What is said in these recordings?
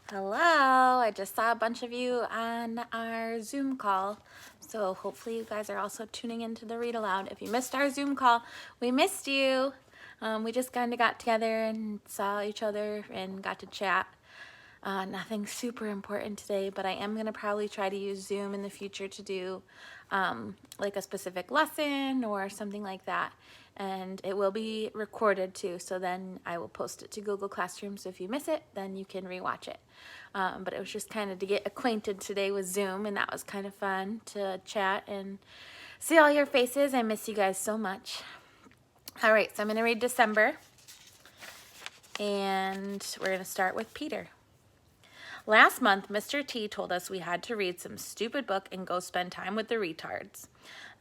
Hello, I just saw a bunch of you on our Zoom call, so hopefully you guys are also tuning into the read aloud. If you missed our Zoom call, we missed you. We just kind of got together and saw each other and got to chat. Nothing super important today, but I am going to probably try to use Zoom in the future to do like a specific lesson or something like that. And it will be recorded too, so then I will post it to Google Classroom, so if you miss it, then you can rewatch it. But it was just kind of to get acquainted today with Zoom, and that was kind of fun to chat and see all your faces. I miss you guys so much. All right, so I'm going to read December, and we're going to start with Peter. Last month, Mr. T told us we had to read some stupid book and go spend time with the retards.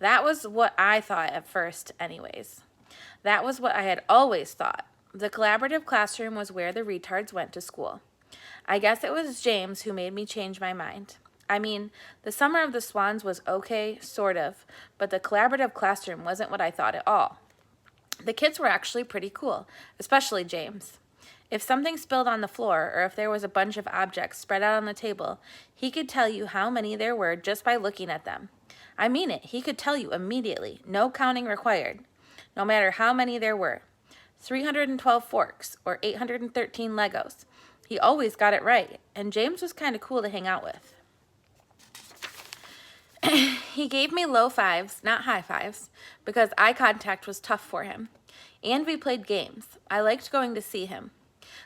That was what I thought at first, anyways. That was what I had always thought. The collaborative classroom was where the retards went to school. I guess it was James who made me change my mind. I mean, the Summer of the Swans was okay, sort of, but the collaborative classroom wasn't what I thought at all. The kids were actually pretty cool, especially James. If something spilled on the floor, or if there was a bunch of objects spread out on the table, he could tell you how many there were just by looking at them. I mean it, he could tell you immediately, no counting required, no matter how many there were. 312 forks, or 813 Legos. He always got it right, and James was kind of cool to hang out with. He gave me low fives, not high fives, because eye contact was tough for him. And we played games. I liked going to see him.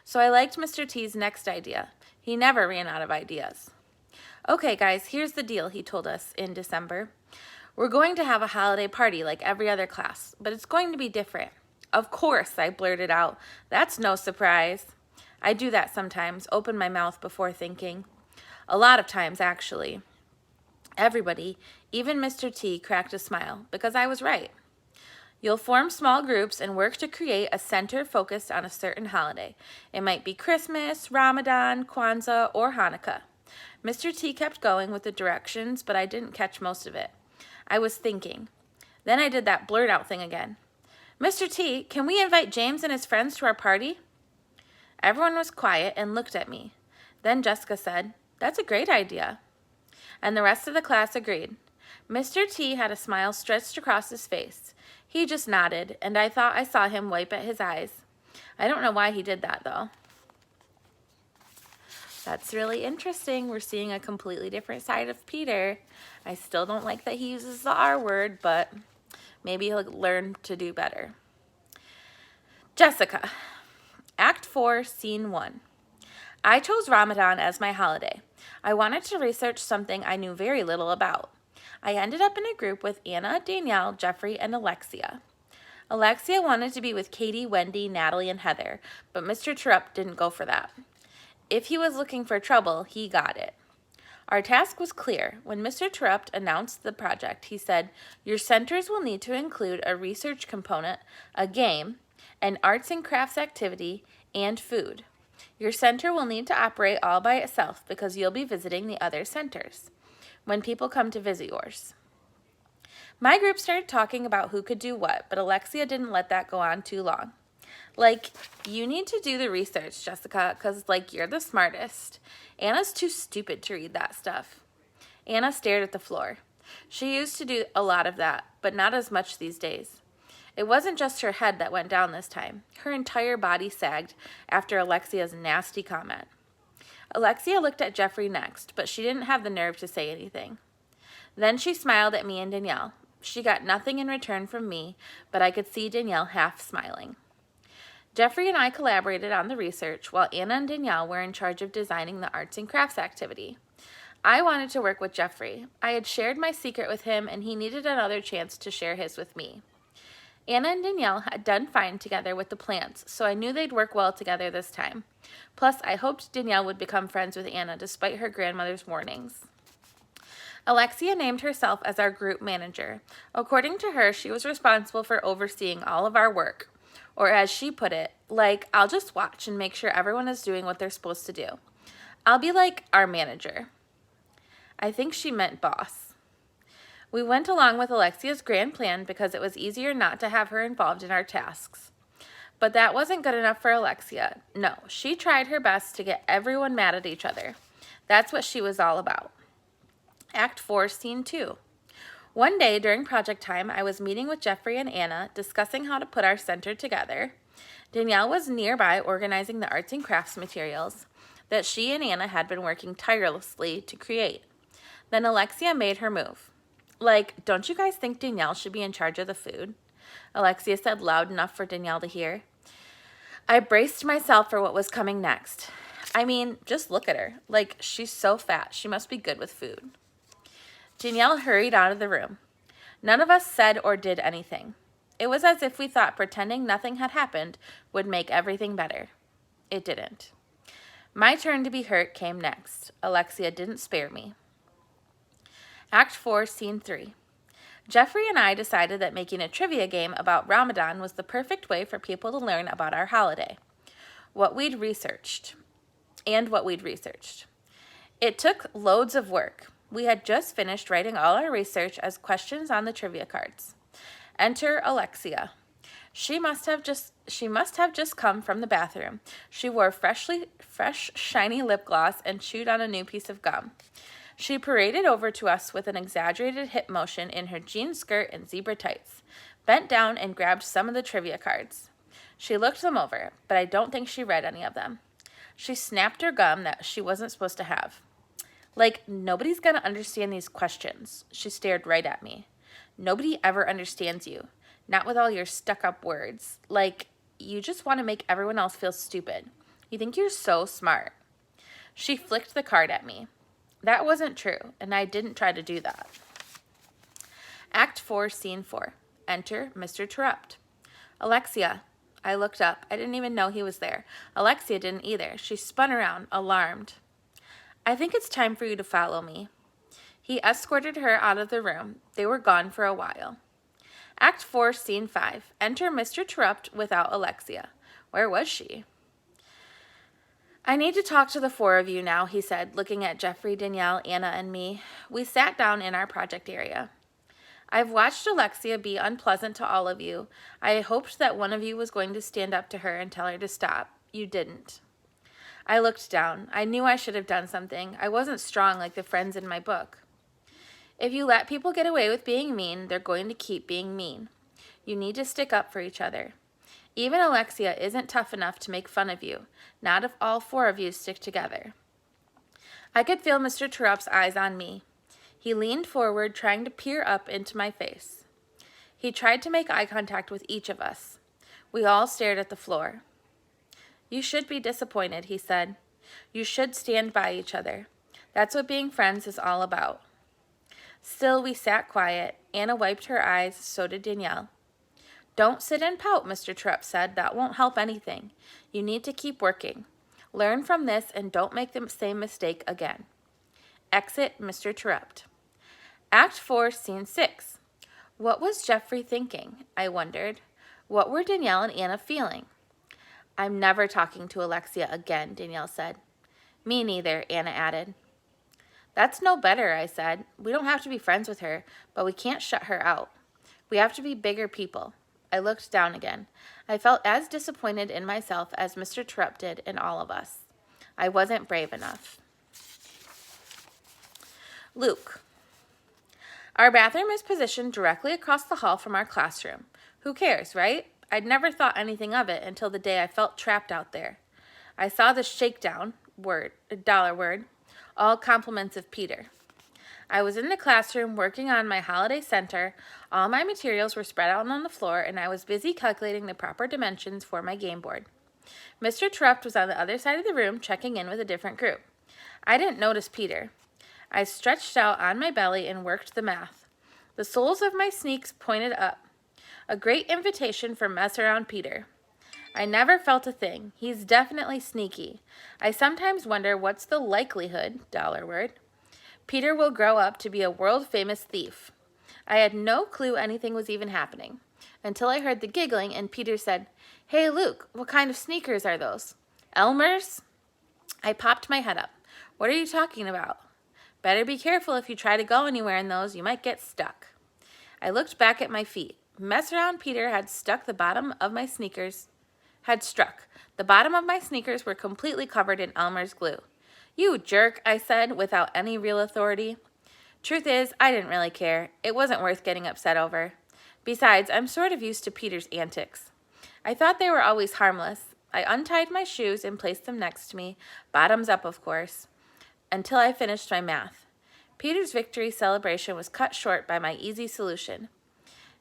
So I liked Mr. T's next idea. He never ran out of ideas. Okay, guys, here's the deal, he told us in December. We're going to have a holiday party like every other class, but it's going to be different. Of course, I blurted out. That's no surprise. I do that sometimes, open my mouth before thinking. A lot of times, actually. Everybody, even Mr. T, cracked a smile, because I was right. You'll form small groups and work to create a center focused on a certain holiday. It might be Christmas, Ramadan, Kwanzaa, or Hanukkah. Mr. T kept going with the directions, but I didn't catch most of it. I was thinking. Then I did that blurt out thing again. Mr. T, can we invite James and his friends to our party? Everyone was quiet and looked at me. Then Jessica said, That's a great idea. And the rest of the class agreed. Mr. T had a smile stretched across his face. He just nodded, and I thought I saw him wipe at his eyes. I don't know why he did that, though. That's really interesting. We're seeing a completely different side of Peter. I still don't like that he uses the R word, but maybe he'll learn to do better. Jessica. Act 4, Scene 1. I chose Ramadan as my holiday. I wanted to research something I knew very little about. I ended up in a group with Anna, Danielle, Jeffrey, and Alexia. Alexia wanted to be with Katie, Wendy, Natalie, and Heather, but Mr. Terupt didn't go for that. If he was looking for trouble, he got it. Our task was clear. When Mr. Terupt announced the project, he said, Your centers will need to include a research component, a game, an arts and crafts activity, and food. Your center will need to operate all by itself because you'll be visiting the other centers when people come to visit yours. My group started talking about who could do what, but Alexia didn't let that go on too long. You need to do the research, Jessica, because, you're the smartest. Anna's too stupid to read that stuff. Anna stared at the floor. She used to do a lot of that, but not as much these days. It wasn't just her head that went down this time. Her entire body sagged after Alexia's nasty comment. Alexia looked at Jeffrey next, but she didn't have the nerve to say anything. Then she smiled at me and Danielle. She got nothing in return from me, but I could see Danielle half smiling. Jeffrey and I collaborated on the research, while Anna and Danielle were in charge of designing the arts and crafts activity. I wanted to work with Jeffrey. I had shared my secret with him, and he needed another chance to share his with me. Anna and Danielle had done fine together with the plants, so I knew they'd work well together this time. Plus, I hoped Danielle would become friends with Anna despite her grandmother's warnings. Alexia named herself as our group manager. According to her, she was responsible for overseeing all of our work. Or as she put it, I'll just watch and make sure everyone is doing what they're supposed to do. I'll be like our manager. I think she meant boss. We went along with Alexia's grand plan because it was easier not to have her involved in our tasks. But that wasn't good enough for Alexia. No, she tried her best to get everyone mad at each other. That's what she was all about. Act 4, Scene 2. One day during project time, I was meeting with Jeffrey and Anna, discussing how to put our center together. Danielle was nearby organizing the arts and crafts materials that she and Anna had been working tirelessly to create. Then Alexia made her move. Like, don't you guys think Danielle should be in charge of the food? Alexia said loud enough for Danielle to hear. I braced myself for what was coming next. I mean, just look at her. Like, she's so fat. She must be good with food. Danielle hurried out of the room. None of us said or did anything. It was as if we thought pretending nothing had happened would make everything better. It didn't. My turn to be hurt came next. Alexia didn't spare me. Act 4, Scene 3. Jeffrey and I decided that making a trivia game about Ramadan was the perfect way for people to learn about our holiday. What we'd researched. It took loads of work. We had just finished writing all our research as questions on the trivia cards. Enter Alexia. She must have just come from the bathroom. She wore fresh, shiny lip gloss and chewed on a new piece of gum. She paraded over to us with an exaggerated hip motion in her jean skirt and zebra tights, bent down and grabbed some of the trivia cards. She looked them over, but I don't think she read any of them. She snapped her gum that she wasn't supposed to have. Like, nobody's gonna understand these questions. She stared right at me. Nobody ever understands you. Not with all your stuck-up words. Like, you just want to make everyone else feel stupid. You think you're so smart. She flicked the card at me. That wasn't true, and I didn't try to do that. Act 4, Scene 4. Enter Mr. Terupt. Alexia. I looked up. I didn't even know he was there. Alexia didn't either. She spun around, alarmed. I think it's time for you to follow me. He escorted her out of the room. They were gone for a while. Act 4, Scene 5. Enter Mr. Terupt without Alexia. Where was she? I need to talk to the four of you now, he said, looking at Jeffrey, Danielle, Anna, and me. We sat down in our project area. I've watched Alexia be unpleasant to all of you. I hoped that one of you was going to stand up to her and tell her to stop. You didn't. I looked down. I knew I should have done something. I wasn't strong like the friends in my book. If you let people get away with being mean, they're going to keep being mean. You need to stick up for each other. Even Alexia isn't tough enough to make fun of you, not if all four of you stick together. I could feel Mr. Terupt's eyes on me. He leaned forward, trying to peer up into my face. He tried to make eye contact with each of us. We all stared at the floor. You should be disappointed, he said. You should stand by each other. That's what being friends is all about. Still, we sat quiet. Anna wiped her eyes, so did Danielle. Don't sit and pout, Mr. Terupt said. That won't help anything. You need to keep working. Learn from this and don't make the same mistake again. Exit Mr. Terupt. Act 4, Scene 6. What was Jeffrey thinking? I wondered. What were Danielle and Anna feeling? I'm never talking to Alexia again, Danielle said. Me neither, Anna added. That's no better, I said. We don't have to be friends with her, but we can't shut her out. We have to be bigger people. I looked down again. I felt as disappointed in myself as Mr. Terupt did in all of us. I wasn't brave enough. Luke. Our bathroom is positioned directly across the hall from our classroom. Who cares, right? I'd never thought anything of it until the day I felt trapped out there. I saw the shakedown dollar word, all compliments of Peter. I was in the classroom working on my holiday center. All my materials were spread out on the floor, and I was busy calculating the proper dimensions for my game board. Mr. Terupt was on the other side of the room checking in with a different group. I didn't notice Peter. I stretched out on my belly and worked the math. The soles of my sneaks pointed up. A great invitation for mess around Peter. I never felt a thing. He's definitely sneaky. I sometimes wonder what's the likelihood, dollar word, Peter will grow up to be a world-famous thief. I had no clue anything was even happening, until I heard the giggling and Peter said, Hey, Luke, what kind of sneakers are those? Elmer's? I popped my head up. What are you talking about? Better be careful if you try to go anywhere in those, you might get stuck. I looked back at my feet. Mess around Peter had stuck the bottom of my sneakers had struck. The bottom of my sneakers were completely covered in Elmer's glue. "You jerk," I said, without any real authority. Truth is, I didn't really care. It wasn't worth getting upset over. Besides, I'm sort of used to Peter's antics. I thought they were always harmless. I untied my shoes and placed them next to me, bottoms up, of course, until I finished my math. Peter's victory celebration was cut short by my easy solution.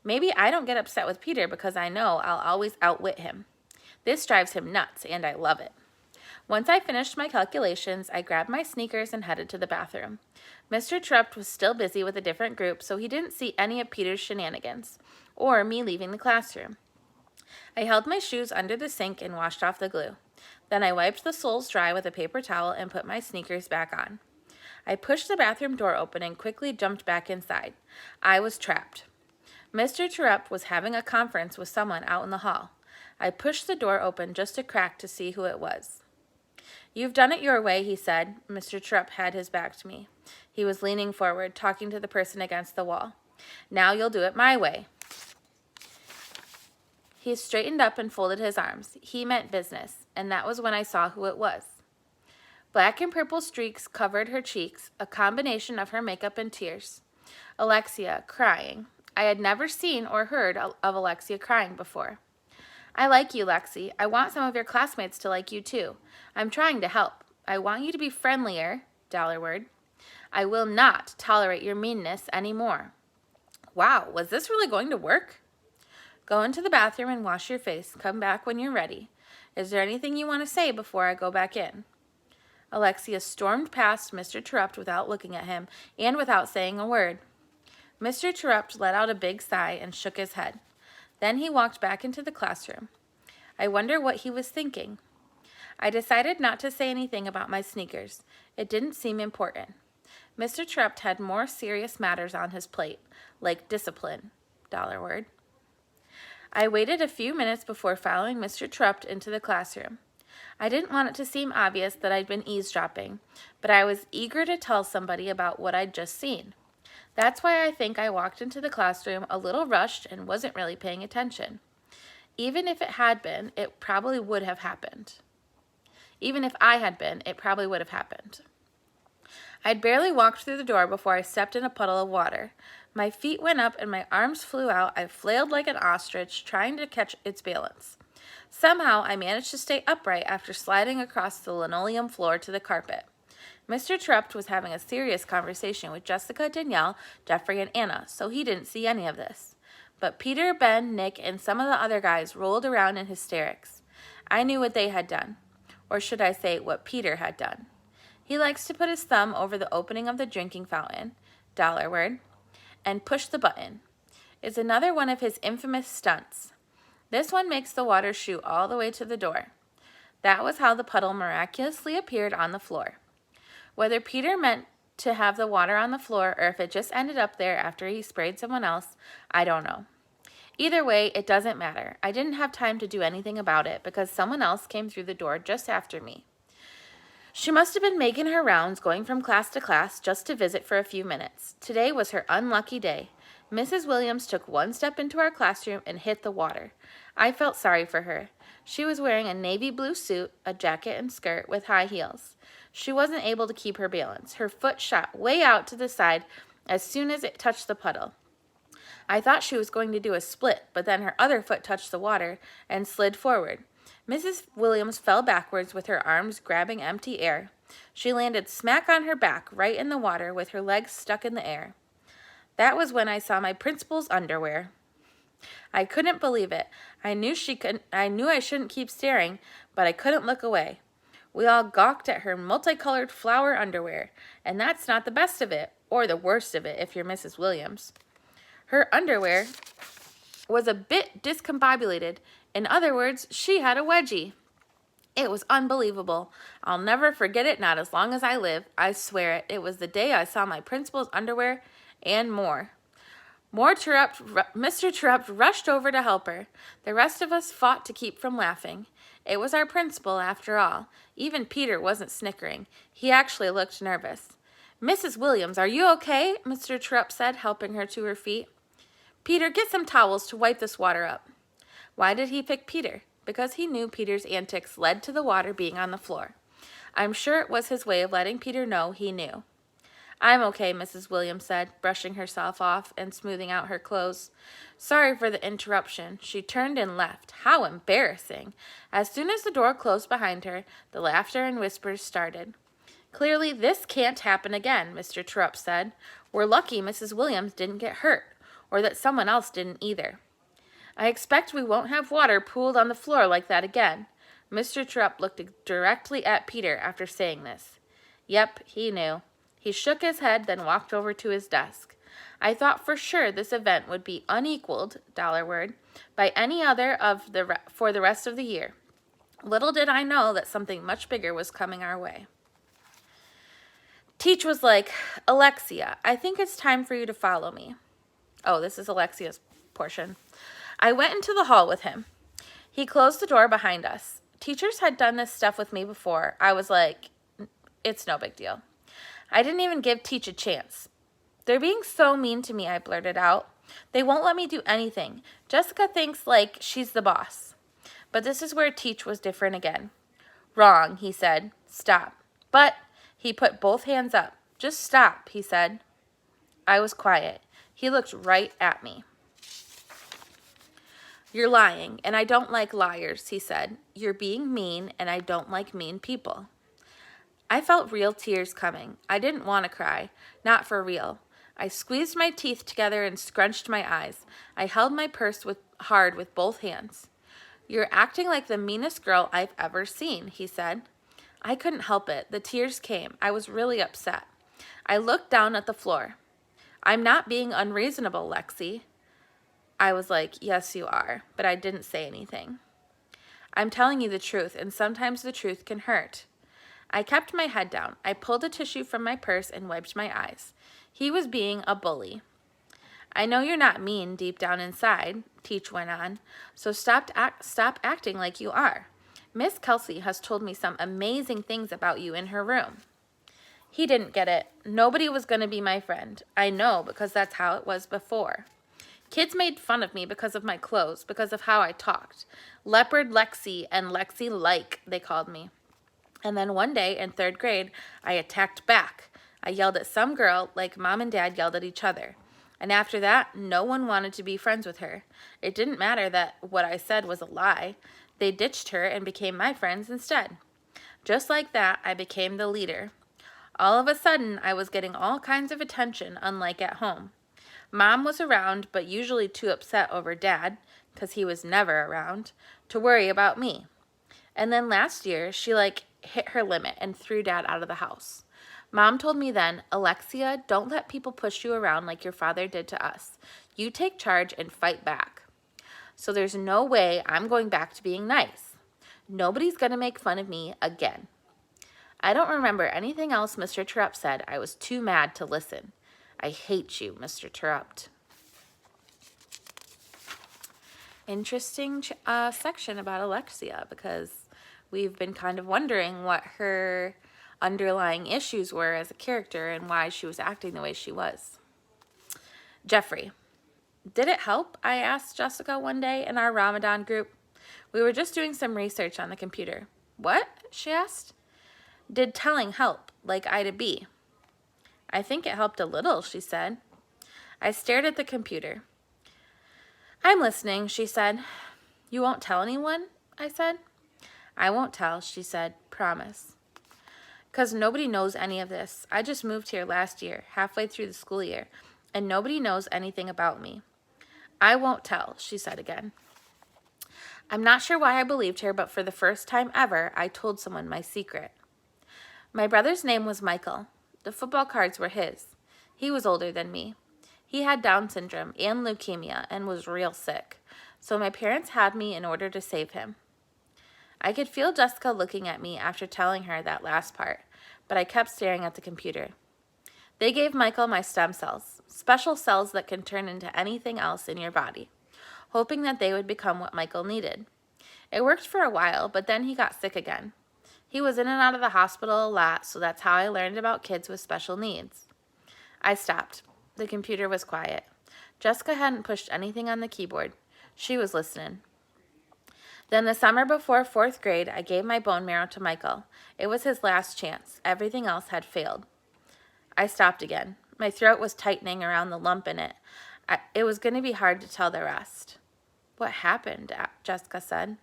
Maybe I don't get upset with Peter because I know I'll always outwit him. This drives him nuts, and I love it. Once I finished my calculations, I grabbed my sneakers and headed to the bathroom. Mr. Terupt was still busy with a different group, so he didn't see any of Peter's shenanigans, or me leaving the classroom. I held my shoes under the sink and washed off the glue. Then I wiped the soles dry with a paper towel and put my sneakers back on. I pushed the bathroom door open and quickly jumped back inside. I was trapped. Mr. Terupt was having a conference with someone out in the hall. I pushed the door open just a crack to see who it was. "You've done it your way," he said. Mr. Terupt had his back to me. He was leaning forward, talking to the person against the wall. "Now you'll do it my way." He straightened up and folded his arms. He meant business, and that was when I saw who it was. Black and purple streaks covered her cheeks, a combination of her makeup and tears. Alexia, crying. I had never seen or heard of Alexia crying before. "I like you, Lexi. I want some of your classmates to like you, too. I'm trying to help. I want you to be friendlier," $word. "I will not tolerate your meanness anymore." Wow, was this really going to work? "Go into the bathroom and wash your face. Come back when you're ready. Is there anything you want to say before I go back in?" Alexia stormed past Mr. Terupt without looking at him and without saying a word. Mr. Terupt let out a big sigh and shook his head. Then he walked back into the classroom. I wonder what he was thinking. I decided not to say anything about my sneakers. It didn't seem important. Mr. Terupt had more serious matters on his plate, like discipline, $word. I waited a few minutes before following Mr. Terupt into the classroom. I didn't want it to seem obvious that I'd been eavesdropping, but I was eager to tell somebody about what I'd just seen. That's why I think I walked into the classroom a little rushed and wasn't really paying attention. Even if it had been, it probably would have happened. Even if I had been, it probably would have happened. I'd barely walked through the door before I stepped in a puddle of water. My feet went up and my arms flew out. I flailed like an ostrich, trying to catch its balance. Somehow, I managed to stay upright after sliding across the linoleum floor to the carpet. Mr. Terupt was having a serious conversation with Jessica, Danielle, Jeffrey, and Anna, so he didn't see any of this. But Peter, Ben, Nick, and some of the other guys rolled around in hysterics. I knew what they had done. Or should I say, what Peter had done. He likes to put his thumb over the opening of the drinking fountain, $word, and push the button. It's another one of his infamous stunts. This one makes the water shoot all the way to the door. That was how the puddle miraculously appeared on the floor. Whether Peter meant to have the water on the floor or if it just ended up there after he sprayed someone else, I don't know. Either way, it doesn't matter. I didn't have time to do anything about it because someone else came through the door just after me. She must have been making her rounds, going from class to class just to visit for a few minutes. Today was her unlucky day. Mrs. Williams took one step into our classroom and hit the water. I felt sorry for her. She was wearing a navy blue suit, a jacket and skirt with high heels. She wasn't able to keep her balance. Her foot shot way out to the side as soon as it touched the puddle. I thought she was going to do a split, but then her other foot touched the water and slid forward. Mrs. Williams fell backwards with her arms grabbing empty air. She landed smack on her back, right in the water, with her legs stuck in the air. That was when I saw my principal's underwear. I couldn't believe it. I knew I shouldn't keep staring, but I couldn't look away. We all gawked at her multicolored flower underwear, and that's not the best of it, or the worst of it if you're Mrs. Williams. Her underwear was a bit discombobulated. In other words, she had a wedgie. It was unbelievable. I'll never forget it, not as long as I live. I swear it. It was the day I saw my principal's underwear and more. Mr. Terupt rushed over to help her. The rest of us fought to keep from laughing. It was our principal, after all. Even Peter wasn't snickering. He actually looked nervous. "Mrs. Williams, are you okay?" Mr. Terupt said, helping her to her feet. "Peter, get some towels to wipe this water up." Why did he pick Peter? because he knew Peter's antics led to the water being on the floor. I'm sure it was his way of letting Peter know he knew. I'm okay, Mrs. Williams said, brushing herself off and smoothing out her clothes. Sorry for the interruption. She turned and left. How embarrassing. As soon as the door closed behind her, the laughter and whispers started. Clearly, this can't happen again, Mr. Terupt said. We're lucky Mrs. Williams didn't get hurt, or that someone else didn't either. I expect we won't have water pooled on the floor like that again. Mr. Terupt looked directly at Peter after saying this. Yep, he knew. He shook his head, then walked over to his desk. I thought for sure this event would be unequaled, $word, by any other for the rest of the year. Little did I know that something much bigger was coming our way. Teach was like, Alexia, I think it's time for you to follow me. Oh, this is Alexia's portion. I went into the hall with him. He closed the door behind us. Teachers had done this stuff with me before. I was like, it's no big deal. I didn't even give Teach a chance. They're being so mean to me, I blurted out. They won't let me do anything. Jessica thinks like she's the boss. But this is where Teach was different again. Wrong, he said. Stop. But he put both hands up. Just stop, he said. I was quiet. He looked right at me. You're lying, and I don't like liars, he said. You're being mean, and I don't like mean people. I felt real tears coming. I didn't want to cry. Not for real. I squeezed my teeth together and scrunched my eyes. I held my purse hard with both hands. You're acting like the meanest girl I've ever seen, he said. I couldn't help it. The tears came. I was really upset. I looked down at the floor. I'm not being unreasonable, Lexi. I was like, yes, you are, but I didn't say anything. I'm telling you the truth, and sometimes the truth can hurt. I kept my head down. I pulled a tissue from my purse and wiped my eyes. He was being a bully. I know you're not mean deep down inside, Teach went on, so stop acting like you are. Miss Kelsey has told me some amazing things about you in her room. He didn't get it. Nobody was going to be my friend. I know, because that's how it was before. Kids made fun of me because of my clothes, because of how I talked. Leopard Lexi and Lexi-like, they called me. And then one day in 3rd grade, I attacked back. I yelled at some girl like Mom and Dad yelled at each other. And after that, no one wanted to be friends with her. It didn't matter that what I said was a lie. They ditched her and became my friends instead. Just like that, I became the leader. All of a sudden, I was getting all kinds of attention, unlike at home. Mom was around, but usually too upset over Dad, because he was never around, to worry about me. And then last year, she hit her limit and threw Dad out of the house. Mom told me then, Alexia, don't let people push you around like your father did to us. You take charge and fight back. So there's no way I'm going back to being nice. Nobody's going to make fun of me again. I don't remember anything else Mr. Terupt said. I was too mad to listen. I hate you, Mr. Terupt. Interesting section about Alexia, because we've been kind of wondering what her underlying issues were as a character and why she was acting the way she was. Jeffrey. Did it help? I asked Jessica one day in our Ramadan group. We were just doing some research on the computer. What? She asked. Did telling help, like I to B? I think it helped a little, she said. I stared at the computer. I'm listening, she said. You won't tell anyone? I said. I won't tell, she said. Promise. 'Cause nobody knows any of this. I just moved here last year, halfway through the school year, and nobody knows anything about me. I won't tell, she said again. I'm not sure why I believed her, but for the first time ever, I told someone my secret. My brother's name was Michael. The football cards were his. He was older than me. He had Down syndrome and leukemia and was real sick, so my parents had me in order to save him. I could feel Jessica looking at me after telling her that last part, but I kept staring at the computer. They gave Michael my stem cells, special cells that can turn into anything else in your body, hoping that they would become what Michael needed. It worked for a while, but then he got sick again. He was in and out of the hospital a lot, so that's how I learned about kids with special needs. I stopped. The computer was quiet. Jessica hadn't pushed anything on the keyboard. She was listening. Then the summer before 4th grade, I gave my bone marrow to Michael. It was his last chance. Everything else had failed. I stopped again. My throat was tightening around the lump in it. It was going to be hard to tell the rest. What happened? Jessica said.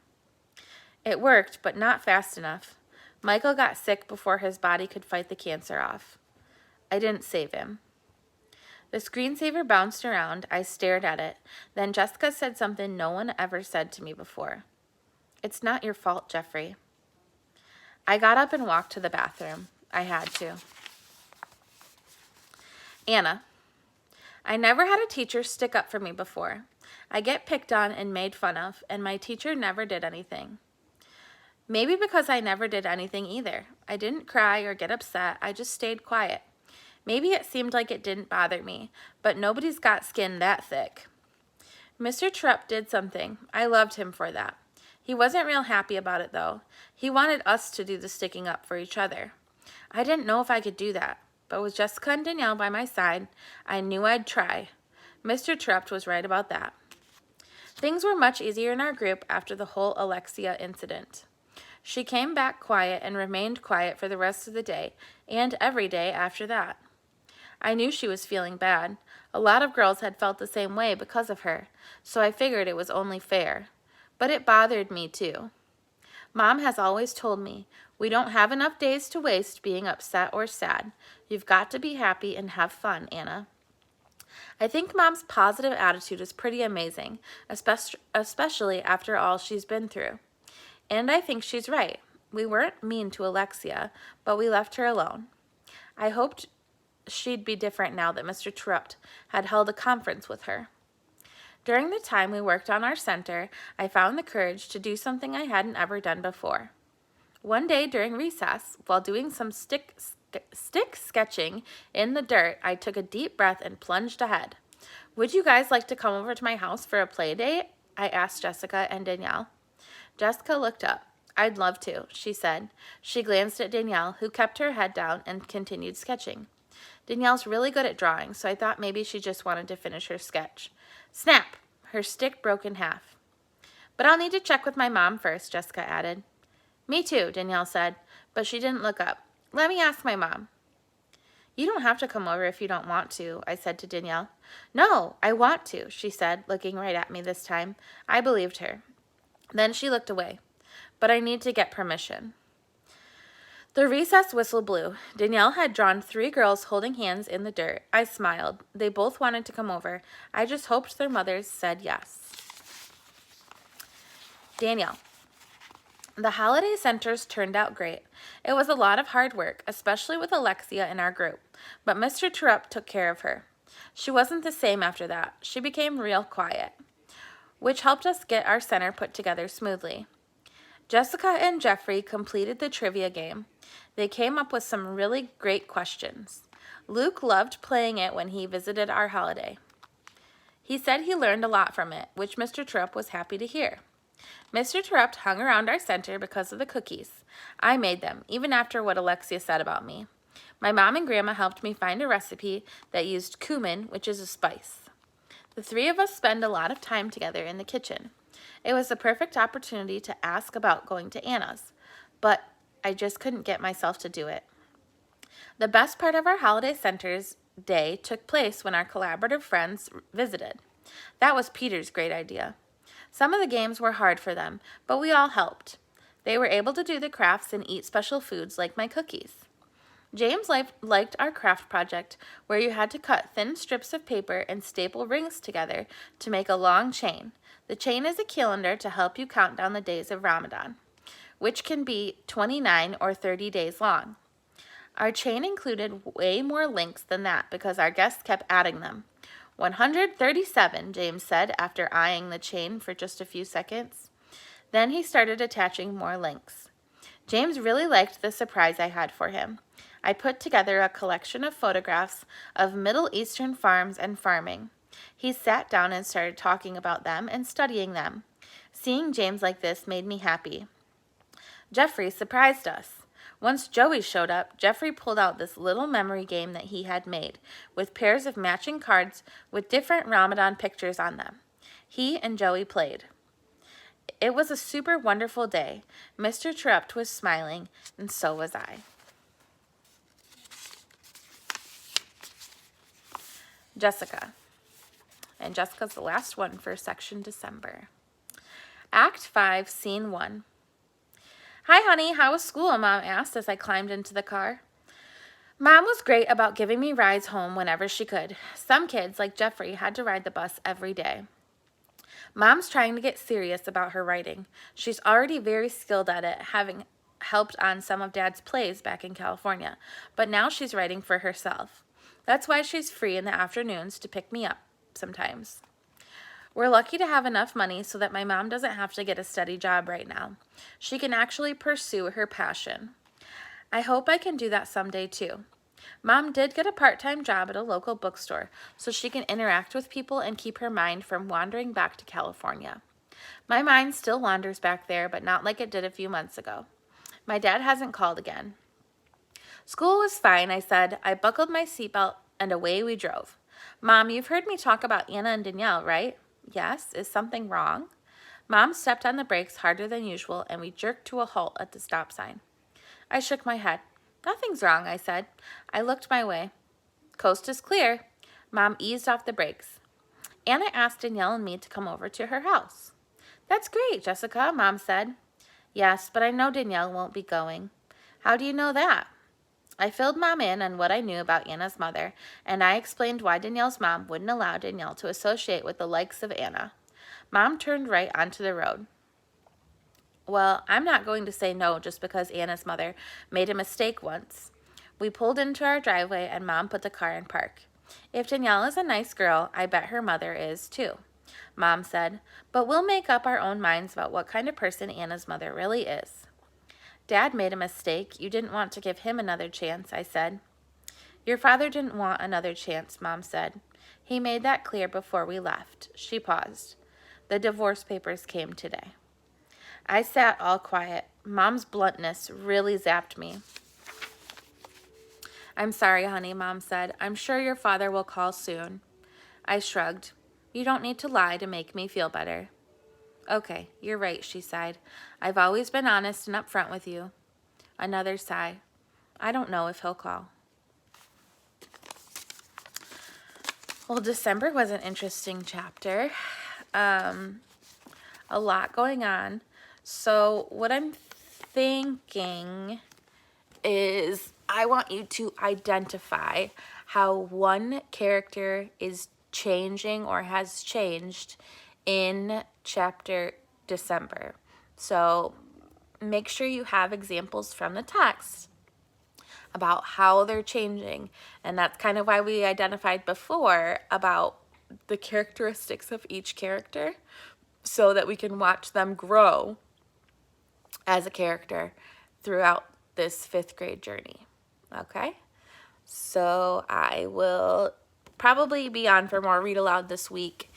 It worked, but not fast enough. Michael got sick before his body could fight the cancer off. I didn't save him. The screensaver bounced around. I stared at it. Then Jessica said something no one ever said to me before. It's not your fault, Jeffrey. I got up and walked to the bathroom. I had to. Anna. I never had a teacher stick up for me before. I get picked on and made fun of, and my teacher never did anything. Maybe because I never did anything either. I didn't cry or get upset. I just stayed quiet. Maybe it seemed like it didn't bother me, but nobody's got skin that thick. Mr. Terupt did something. I loved him for that. He wasn't real happy about it, though. He wanted us to do the sticking up for each other. I didn't know if I could do that, but with Jessica and Danielle by my side, I knew I'd try. Mr. Terupt was right about that. Things were much easier in our group after the whole Alexia incident. She came back quiet and remained quiet for the rest of the day, and every day after that. I knew she was feeling bad. A lot of girls had felt the same way because of her, so I figured it was only fair. But it bothered me too. Mom has always told me, we don't have enough days to waste being upset or sad. You've got to be happy and have fun, Anna. I think Mom's positive attitude is pretty amazing, especially after all she's been through. And I think she's right. We weren't mean to Alexia, but we left her alone. I hoped she'd be different now that Mr. Terupt had held a conference with her. During the time we worked on our center, I found the courage to do something I hadn't ever done before. One day during recess, while doing some stick sketching in the dirt, I took a deep breath and plunged ahead. Would you guys like to come over to my house for a play date? I asked Jessica and Danielle. Jessica looked up. I'd love to, she said. She glanced at Danielle, who kept her head down and continued sketching. Danielle's really good at drawing, so I thought maybe she just wanted to finish her sketch. Snap! Her stick broke in half. But I'll need to check with my mom first, Jessica added. Me too, Danielle said, but she didn't look up. Let me ask my mom. You don't have to come over if you don't want to, I said to Danielle. No, I want to, she said, looking right at me this time. I believed her. Then she looked away. But I need to get permission. The recess whistle blew. Danielle had drawn 3 girls holding hands in the dirt. I smiled. They both wanted to come over. I just hoped their mothers said yes. Danielle. The holiday centers turned out great. It was a lot of hard work, especially with Alexia in our group, but Mr. Terupt took care of her. She wasn't the same after that. She became real quiet, which helped us get our center put together smoothly. Jessica and Jeffrey completed the trivia game. They came up with some really great questions. Luke loved playing it when he visited our holiday. He said he learned a lot from it, which Mr. Terupt was happy to hear. Mr. Terupt hung around our center because of the cookies. I made them, even after what Alexia said about me. My mom and grandma helped me find a recipe that used cumin, which is a spice. The 3 of us spend a lot of time together in the kitchen. It was the perfect opportunity to ask about going to Anna's, but I just couldn't get myself to do it. The best part of our holiday center's day took place when our collaborative friends visited. That was Peter's great idea. Some of the games were hard for them, but we all helped. They were able to do the crafts and eat special foods like my cookies. James liked our craft project where you had to cut thin strips of paper and staple rings together to make a long chain. The chain is a calendar to help you count down the days of Ramadan, which can be 29 or 30 days long. Our chain included way more links than that because our guests kept adding them. 137, James said after eyeing the chain for just a few seconds. Then he started attaching more links. James really liked the surprise I had for him. I put together a collection of photographs of Middle Eastern farms and farming. He sat down and started talking about them and studying them. Seeing James like this made me happy. Jeffrey surprised us. Once Joey showed up, Jeffrey pulled out this little memory game that he had made, with pairs of matching cards with different Ramadan pictures on them. He and Joey played. It was a super wonderful day. Mr. Terupt was smiling, and so was I. Jessica. And Jessica's the last one for section December. Act 5, Scene 1. Hi, honey, how was school? Mom asked as I climbed into the car. Mom was great about giving me rides home whenever she could. Some kids, like Jeffrey, had to ride the bus every day. Mom's trying to get serious about her writing. She's already very skilled at it, having helped on some of Dad's plays back in California, but now she's writing for herself. That's why she's free in the afternoons to pick me up sometimes. We're lucky to have enough money so that my mom doesn't have to get a steady job right now. She can actually pursue her passion. I hope I can do that someday too. Mom did get a part-time job at a local bookstore so she can interact with people and keep her mind from wandering back to California. My mind still wanders back there, but not like it did a few months ago. My dad hasn't called again. School was fine, I said. I buckled my seatbelt and away we drove. Mom, you've heard me talk about Anna and Danielle, right? Yes. Is something wrong? Mom stepped on the brakes harder than usual, and we jerked to a halt at the stop sign. I shook my head. Nothing's wrong, I said. I looked my way. Coast is clear. Mom eased off the brakes. Anna asked Danielle and me to come over to her house. That's great, Jessica, Mom said. Yes, but I know Danielle won't be going. How do you know that? I filled Mom in on what I knew about Anna's mother, and I explained why Danielle's mom wouldn't allow Danielle to associate with the likes of Anna. Mom turned right onto the road. Well, I'm not going to say no just because Anna's mother made a mistake once. We pulled into our driveway and Mom put the car in park. If Danielle is a nice girl, I bet her mother is too, Mom said, but we'll make up our own minds about what kind of person Anna's mother really is. Dad made a mistake. You didn't want to give him another chance, I said. Your father didn't want another chance, Mom said. He made that clear before we left. She paused. The divorce papers came today. I sat all quiet. Mom's bluntness really zapped me. I'm sorry, honey, Mom said. I'm sure your father will call soon. I shrugged. You don't need to lie to make me feel better. Okay, you're right, she sighed. I've always been honest and upfront with you. Another sigh. I don't know if he'll call. Well, December was an interesting chapter. A lot going on. So what I'm thinking is I want you to identify how one character is changing or has changed in chapter December. So make sure you have examples from the text about how they're changing. And that's kind of why we identified before about the characteristics of each character so that we can watch them grow as a character throughout this 5th grade journey. Okay? So I will probably be on for more read aloud this week.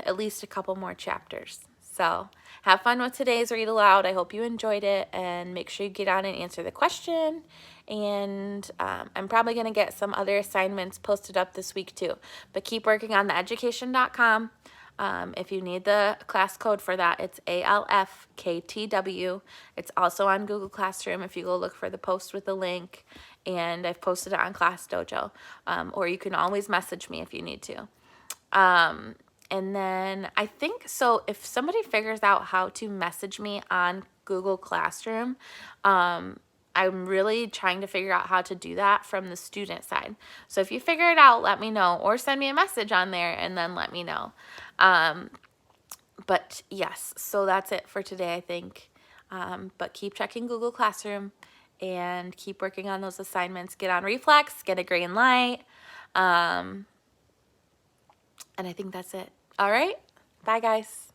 At least a couple more chapters. So have fun with today's read aloud. I hope you enjoyed it, and make sure you get on and answer the question. And I'm probably going to get some other assignments posted up this week too. But keep working on theeducation.com. If you need the class code for that, it's ALFKTW. It's also on Google Classroom if you go look for the post with the link. And I've posted it on Class Dojo. Or you can always message me if you need to. And then I think, so if somebody figures out how to message me on Google Classroom, I'm really trying to figure out how to do that from the student side. So if you figure it out, let me know, or send me a message on there and then let me know. But yes, so that's it for today, I think. But keep checking Google Classroom and keep working on those assignments. Get on Reflex, get a green light. And I think that's it. All right. Bye, guys.